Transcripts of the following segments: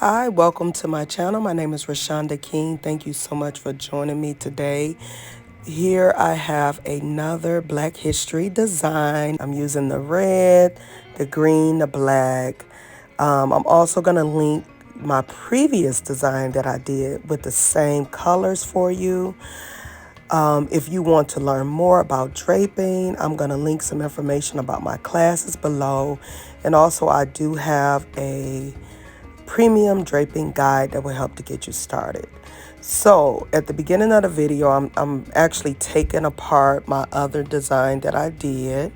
Hi, welcome to my channel. My name is Rashonda King. Thank you so much for joining me today. Here I have another Black History design. I'm using the red, the green, the black. I'm also going to link my previous design that I did with the same colors for you. If you want to learn more about draping, I'm going to link some information about my classes below. And also I do have a premium draping guide that will help to get you started. So at the beginning of the video, I'm actually taking apart my other design that I did.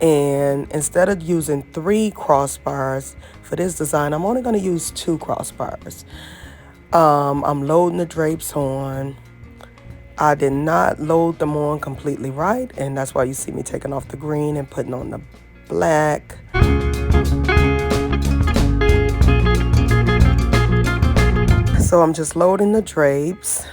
And instead of using 3 crossbars for this design, I'm only going to use 2 crossbars. I'm loading the drapes on. I did not load them on completely right, and that's why you see me taking off the green and putting on the black. So I'm just loading the drapes.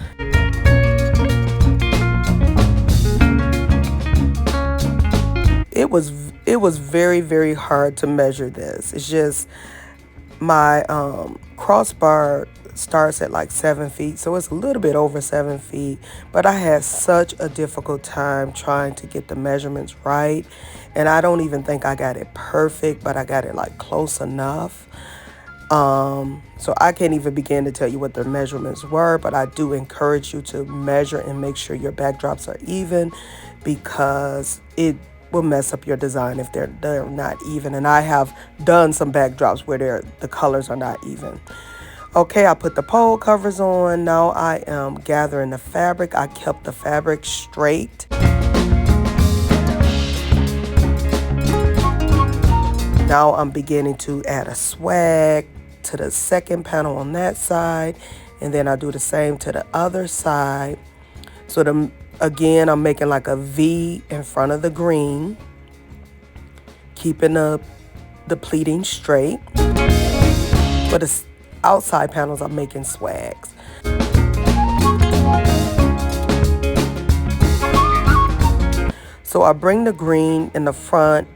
It was very hard to measure this. It's just my crossbar starts at like 7 feet, so it's a little bit over 7 feet, but I had such a difficult time trying to get the measurements right, and I don't even think I got it perfect, but I got it like close enough. So I can't even begin to tell you what the measurements were, but I do encourage you to measure and make sure your backdrops are even, because it will mess up your design if they're not even. And I have done some backdrops where the colors are not even. Okay, I put the pole covers on. Now I am gathering the fabric. I kept the fabric straight. Now I'm beginning to add a swag to the second panel on that side, and then I do the same to the other side. So again, I'm making like a V in front of the green, keeping the pleating straight. For the outside panels, I'm making swags. So I bring the green in the front.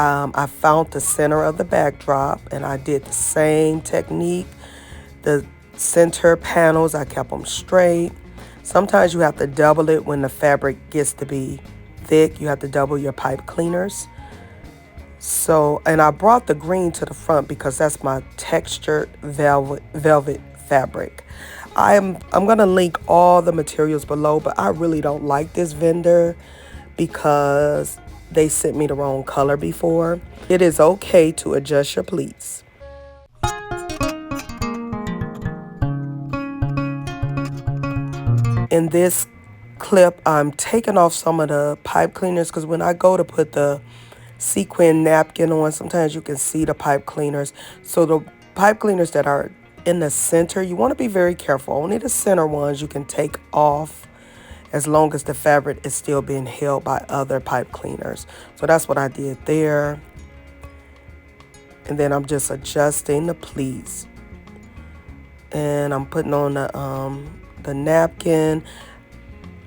I found the center of the backdrop, and I did the same technique. The center panels, I kept them straight. Sometimes you have to double it when the fabric gets to be thick. You have to double your pipe cleaners. So, and I brought the green to the front because that's my textured velvet fabric. I'm gonna link all the materials below, but I really don't like this vendor because they sent me the wrong color before. It is okay to adjust your pleats. In this clip, I'm taking off some of the pipe cleaners because when I go to put the sequin napkin on, sometimes you can see the pipe cleaners. So the pipe cleaners that are in the center, you want to be very careful. Only the center ones you can take off as long as the fabric is still being held by other pipe cleaners. So that's what I did there. And then I'm just adjusting the pleats. And I'm putting on the napkin.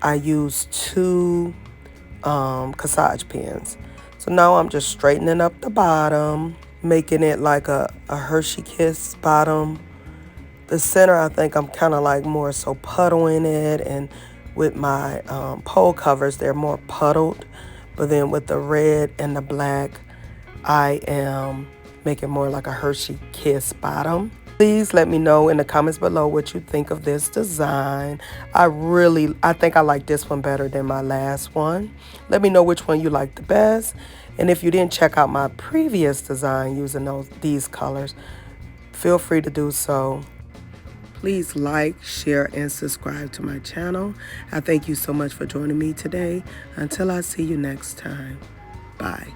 I use 2 corsage pins. So now I'm just straightening up the bottom, making it like a Hershey Kiss bottom. The center, I think I'm kind of like more so puddling it, and with my pole covers, they're more puddled. But then with the red and the black, I am making more like a Hershey Kiss bottom. Please let me know in the comments below what you think of this design. I think I like this one better than my last one. Let me know which one you like the best. And if you didn't check out my previous design using these colors, feel free to do so. Please like, share, and subscribe to my channel. I thank you so much for joining me today. Until I see you next time. Bye.